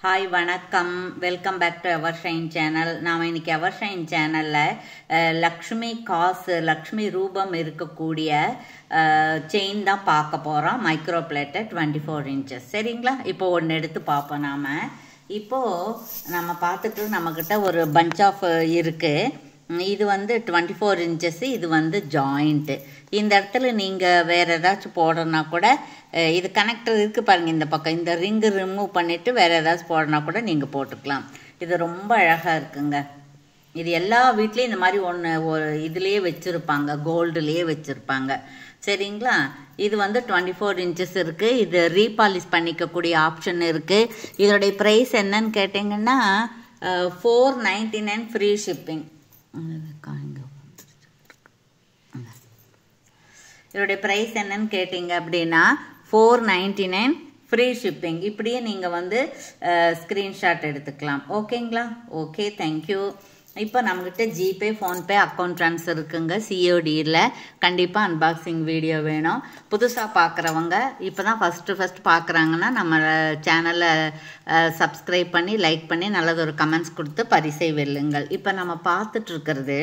Hi வணக்கம், welcome back to Evershine channel. நாம் இன்னைக்கு எவர்ஷைன் சேனலில் லக்ஷ்மி காசு, லக்ஷ்மி ரூபம் இருக்கக்கூடிய செயின் தான் பார்க்க போகிறோம். Micro plated 24 inches. சரிங்களா? இப்போ ஒன்று எடுத்து பார்ப்போம். நாம் இப்போது நம்ம பார்த்துட்டு நம்மக்கிட்ட ஒரு பஞ்ச் ஆஃப் இருக்குது. இது வந்து 24 இன்ச்சஸ். இது வந்து ஜாயிண்ட்டு. இந்த இடத்துல நீங்கள் வேறு ஏதாச்சும் போடணுன்னா கூட இது கனெக்டர் இருக்குது பாருங்கள். இந்த பக்கம் இந்த ரிங்கு ரிமூவ் பண்ணிவிட்டு வேறு ஏதாச்சும் போடணுன்னா கூட நீங்கள் போட்டுக்கலாம். இது ரொம்ப அழகாக இருக்குங்க. இது எல்லா வீட்லேயும் இந்த மாதிரி ஒரு இதுலேயே வச்சுருப்பாங்க, கோல்டுலேயே வச்சுருப்பாங்க. சரிங்களா? இது வந்து 24 இன்ச்சஸ் இருக்குது. இது ரீபாலிஷ் பண்ணிக்கக்கூடிய ஆப்ஷன் இருக்குது. இதோடைய ப்ரைஸ் என்னன்னு கேட்டிங்கன்னா 499 ஃப்ரீ ஷிப்பிங். இதோடைய ப்ரைஸ் என்னன்னு கேட்டிங்க அப்படின்னா 499 ஃப்ரீ ஷிப்பிங். இப்படியே நீங்கள் வந்து ஸ்க்ரீன்ஷாட் எடுத்துக்கலாம். ஓகேங்களா? Okay, thank you. இப்போ நம்மகிட்ட ஜிபே, ஃபோன்பே, அக்கௌண்ட் ட்ரான்ஸ்ஃபர் இருக்குங்க. சிஓடியில் கண்டிப்பாக அன்பாக்சிங் வீடியோ வேணும். புதுசாக பார்க்குறவங்க இப்போ தான் ஃபஸ்ட்டு பார்க்குறாங்கன்னா நம்ம சேனலை சப்ஸ்கிரைப் பண்ணி லைக் பண்ணி நல்லதொரு கமெண்ட்ஸ் கொடுத்து பரிசை வெல்லுங்கள். இப்போ நம்ம பார்த்துட்ருக்கிறது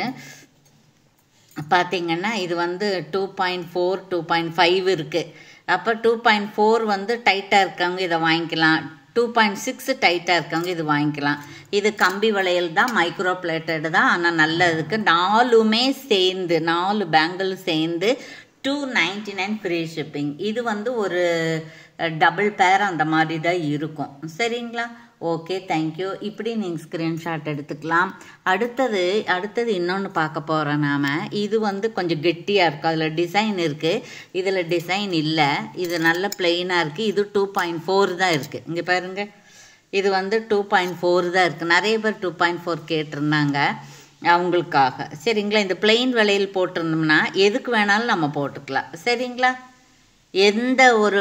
பார்த்திங்கன்னா இது வந்து 2.4 2.5 இருக்குது. அப்போ 2.4 வந்து டைட்டாக இருக்கவங்க இதை வாங்கிக்கலாம். 2.6 டைட்டாக இருக்கவங்க இது வாங்கிக்கலாம். இது கம்பி வளையல் தான், மைக்ரோ பிளேட்டட் தான், ஆனால் நல்லதுக்கு 4மே சேர்ந்து 4 பேங்கிள் சேர்ந்து 299 ஃப்ரீ ஷிப்பிங். இது வந்து ஒரு டபுள் பேர் அந்த மாதிரி தான் இருக்கும். சரிங்களா? Okay, thank you. இப்படி நீங்கள் ஸ்க்ரீன்ஷாட் எடுத்துக்கலாம். அடுத்தது இன்னொன்று பார்க்க போகிறோம் நாம். இது வந்து கொஞ்சம் கெட்டியாக இருக்குது. அதில் டிசைன் இருக்குது, இதில் டிசைன் இல்லை. இது நல்ல பிளெயினாக இருக்குது. இது 2.4 தான் இருக்குது. இங்கே பாருங்கள், இது வந்து 2.4 தான் இருக்குது. நிறைய பேர் 2.4 கேட்டிருந்தாங்க அவங்களுக்காக. சரிங்களா? இந்த பிளெயின் வளையல் போட்டிருந்தோம்னா எதுக்கு வேணாலும் நம்ம போட்டுக்கலாம். சரிங்களா? எந்த ஒரு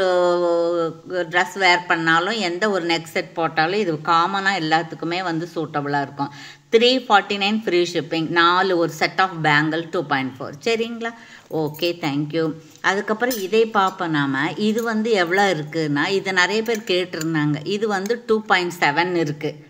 ட்ரெஸ் வேர் பண்ணாலும், எந்த ஒரு நெக் செட் போட்டாலும் இது காமனாக எல்லாத்துக்குமே வந்து சூட்டபுளாக இருக்கும். 349 ஃப்ரீ ஷிப்பிங். 4 ஒரு செட் ஆஃப் பேங்கிள் 2.4. சரிங்களா? Okay, thank you. அதுக்கப்புறம் இதை பார்ப்போம் நாம். இது வந்து எவ்வளோ இருக்குதுன்னா, இது நிறைய பேர் கேட்டிருந்தாங்க. இது வந்து 2.7 இருக்குது.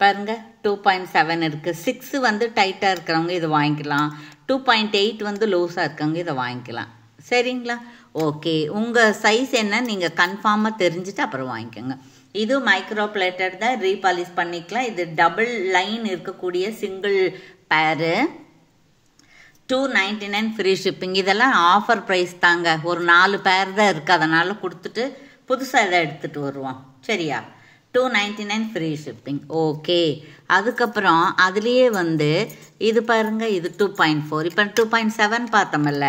பாருங்கள், 2.7 இருக்குது. 6 வந்து டைட்டாக இருக்கிறவங்க இது வாங்கிக்கலாம். 2.8 வந்து லூஸாக இருக்கவங்க இதை வாங்கிக்கலாம். சரிங்களா? ஓகே, உங்கள் சைஸ் என்ன நீங்கள் கன்ஃபார்மாக தெரிஞ்சுட்டு அப்புறம் வாங்கிக்கோங்க. இது மைக்ரோ பிளேட்டட் தான், ரீபாலிஷ் பண்ணிக்கலாம். இது டபுள் லைன் இருக்கக்கூடிய சிங்கிள் பேரு 299 ஃப்ரீ ஷிப்பிங். இதெல்லாம் ஆஃபர் ப்ரைஸ் தாங்க. ஒரு 4 பேர் தான் இருக்குது, அதனால் கொடுத்துட்டு புதுசாக இதை எடுத்துகிட்டு வருவோம். சரியா? 299 ஃப்ரீ ஷிப்பிங். ஓகே. அதுக்கப்புறம் அதுலேயே வந்து இது பாருங்கள், இது 2.4. இப்போ 2.7 பார்த்தோம்ல,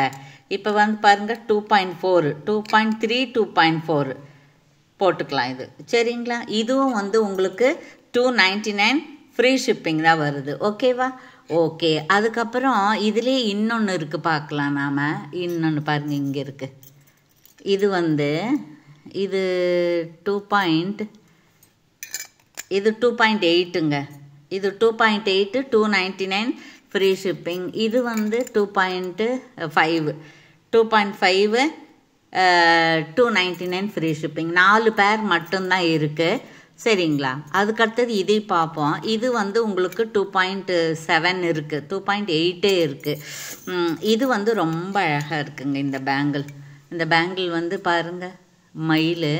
இப்போ வந்து பாருங்கள் 2.4, 2.3, 2.4 போட்டுக்கலாம் இது. சரிங்களா? இதுவும் வந்து உங்களுக்கு 299 ஃப்ரீ ஷிப்பிங் தான் வருது. ஓகேவா? ஓகே. அதுக்கப்புறம் இதுலேயே இன்னொன்று இருக்குது, பார்க்கலாம் நாம். இன்னொன்று பாருங்கள், இங்கே இருக்குது. இது வந்து இது 2.8ங்க. இது 2.8, 299 ஃப்ரீ ஷிப்பிங். இது வந்து 2.5, 299 ஃப்ரீ ஷிப்பிங். 4 பேர் மட்டும்தான் இருக்குது. சரிங்களா? அதுக்கடுத்தது இதை பார்ப்போம். இது வந்து உங்களுக்கு 2.7 இருக்குது, 2.8 இருக்குது. இது வந்து ரொம்ப அழகாக இருக்குங்க. இந்த பேங்கிள் வந்து பாருங்கள், மயில்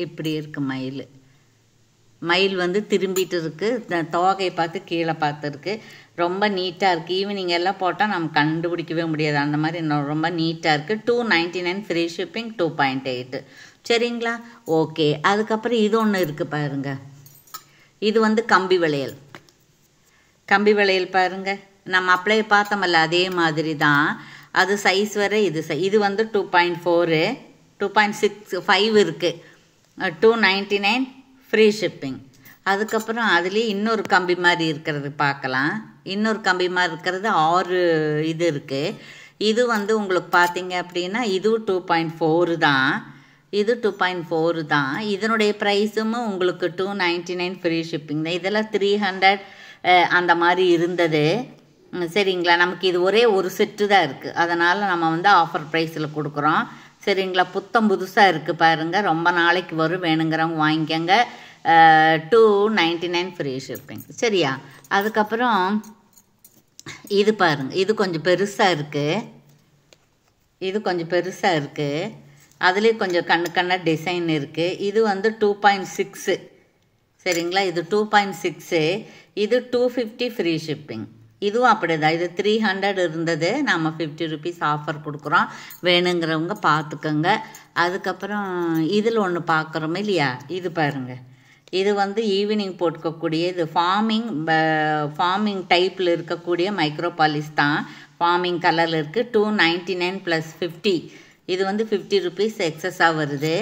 இப்படி இருக்குது. மயில் வந்து திரும்பிட்டு இருக்குது, தோகை பார்த்து கீழே பார்த்துருக்கு. ரொம்ப நீட்டாக இருக்குது. ஈவினிங் எல்லாம் போட்டால் நம்ம கண்டுபிடிக்கவே முடியாது, அந்த மாதிரி ரொம்ப நீட்டாக இருக்குது. 299 ஃப்ரீ ஷிப்பிங், 2.8. சரிங்களா? ஓகே. அதுக்கப்புறம் இது ஒன்று இருக்குது பாருங்கள். இது வந்து கம்பி வளையல் பாருங்கள். நம்ம அப்ளை பார்த்தோமல்ல, அதே மாதிரி தான். அது சைஸ் வர இது வந்து 2.4, 2.65 இருக்குது. 299 ஃப்ரீ ஷிப்பிங். அதுக்கப்புறம் அதுலேயே இன்னொரு கம்பி மாதிரி இருக்கிறது பார்க்கலாம். இன்னொரு கம்பி மாதிரி இருக்கிறது 6 இது இருக்குது. இது வந்து உங்களுக்கு பார்த்தீங்க அப்படின்னா இதுவும் 2.4 தான். இது 2.4 தான். இதனுடைய ப்ரைஸும் உங்களுக்கு 299 ஃப்ரீ ஷிப்பிங் தான். இதெல்லாம் 300 அந்த மாதிரி இருந்தது. சரிங்களா? நமக்கு இது ஒரே ஒரு செட்டு தான் இருக்குது, அதனால் நம்ம வந்து ஆஃபர் ப்ரைஸில் கொடுக்குறோம். சரிங்களா? புத்தம் புதுசாக இருக்குது பாருங்கள். ரொம்ப நாளைக்கு வரும், வேணுங்கிறவங்க வாங்கிக்கோங்க. 299 ஃப்ரீ ஷிப்பிங். சரியா? அதுக்கப்புறம் இது பாருங்கள், இது கொஞ்சம் பெருசாக இருக்குது. இது கொஞ்சம் பெருசாக இருக்குது. அதுலேயே கொஞ்சம் கண்ணு டிசைன் இருக்குது. இது வந்து 2.6. சரிங்களா? இது 2.6. இது 250 ஃப்ரீ ஷிப்பிங். இதுவும் அப்படி தான். இது 300 இருந்தது, நாம் 50 ருபீஸ் ஆஃபர் கொடுக்குறோம். வேணுங்கிறவங்க பார்த்துக்கோங்க. அதுக்கப்புறம் இதில் ஒன்று பார்க்குறோம் இல்லையா? இது பாருங்கள். இது வந்து ஈவினிங் போட்டுக்கக்கூடிய இது ஃபார்மிங் டைப்பில் இருக்கக்கூடிய மைக்ரோபாலிஸ் தான். ஃபார்மிங் கலரில் இருக்குது. 299 + 50. இது வந்து 50 ருபீஸ் எக்ஸஸாக வருது.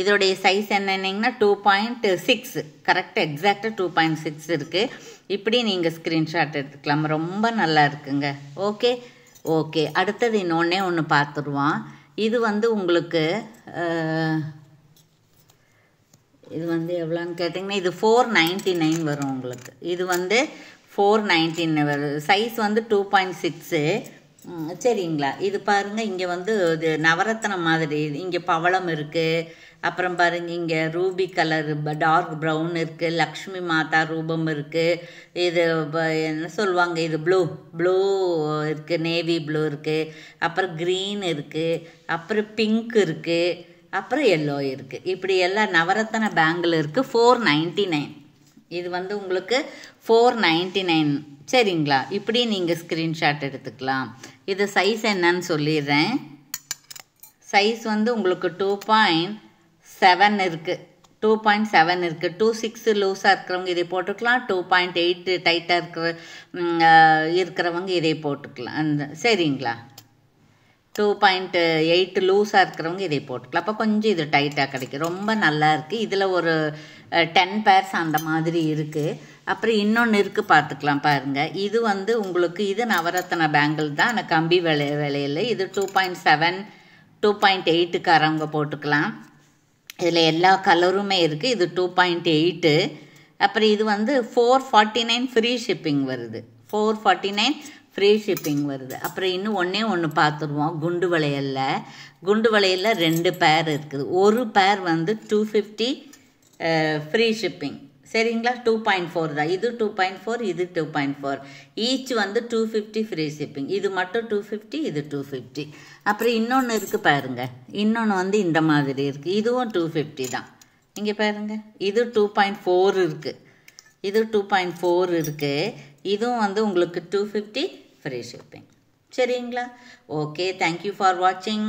இதோடைய சைஸ் என்னென்னிங்கன்னா 2.6. கரெக்டாக எக்ஸாக்டாக 2.6 இருக்குது. இப்படி நீங்கள் ஸ்க்ரீன்ஷாட் எடுத்துக்கலாம். ரொம்ப நல்லா இருக்குங்க. ஓகே. அடுத்தது இன்னொன்னே ஒன்று பார்த்துருவோம். இது வந்து உங்களுக்கு இது வந்து எவ்வளோன்னு கேட்டிங்கன்னா இது 499 வரும் உங்களுக்கு. இது வந்து 499 வருது. சைஸ் வந்து 2.6. சரிங்களா? இது பாருங்கள், இங்கே வந்து இது நவரத்னம் மாதிரி. இங்கே பவளம் இருக்குது. அப்புறம் பாருங்கள், இங்கே ரூபி கலர் டார்க் ப்ரௌன் இருக்குது. லக்ஷ்மி மாதா ரூபம் இருக்குது. இது என்ன சொல்லுவாங்க, இது ப்ளூ இருக்குது. நேவி ப்ளூ இருக்குது. அப்புறம் க்ரீன் இருக்குது. அப்புறம் பிங்க் இருக்குது. அப்புறம் எல்லோ இருக்குது. இப்படி எல்லாம் நவரத்ன பேங்கில் இருக்குது. 499. இது வந்து உங்களுக்கு 499. சரிங்களா? இப்படி நீங்கள் ஸ்க்ரீன்ஷாட் எடுத்துக்கலாம். இது சைஸ் என்னன்னு சொல்லிடுறேன். சைஸ் வந்து உங்களுக்கு 2.7 இருக்குது. 2.7 இருக்குது. 2.6 லூஸாக இருக்கிறவங்க இதை போட்டுக்கலாம். 2.8 டைட்டாக இருக்கிறவங்க இதை போட்டுக்கலாம். சரிங்களா? 2.8 லூஸாக இருக்கிறவங்க இதை போட்டுக்கலாம். அப்போ கொஞ்சம் இது டைட்டாக கிடைக்கும். ரொம்ப நல்லா இருக்குது. இதில் ஒரு 10 பேர்ஸ் அந்த மாதிரி இருக்குது. அப்புறம் இன்னொன்று இருக்குது, பார்த்துக்கலாம் பாருங்கள். இது வந்து உங்களுக்கு இது நவரத்ன பேங்கிள் தான், ஆனால் கம்பி விலையில். இது 2.7 2.8க்காரவங்க போட்டுக்கலாம். இதில் எல்லா கலருமே இருக்குது. இது 2.8. அப்புறம் இது வந்து 449 ஃப்ரீ ஷிப்பிங் வருது. 449 ஃப்ரீ ஷிப்பிங் வருது. அப்புறம் இன்னும் ஒன்று பார்த்துருவோம். குண்டு வளையலில் 2 பேர் இருக்குது. ஒரு பேர் வந்து 250 ஃப்ரீ ஷிப்பிங். சரிங்களா? 2.4 தான். இது 2.4, இது 2.4. ஈச் வந்து 250 ஃப்ரீ ஷிப்பிங். இது மட்டும் 250, இது 250. அப்புறம் இன்னொன்று இருக்குது பாருங்கள். இன்னொன்று வந்து இந்த மாதிரி இருக்குது. இதுவும் 250 தான். இங்கே பாருங்கள், இது 2.4 இருக்குது. இது 2.4 இருக்குது. இதுவும் வந்து உங்களுக்கு 250 ஃப்ரீ ஷிப்பிங். சரிங்களா? ஓகே, தேங்க்யூ ஃபார் வாட்சிங்.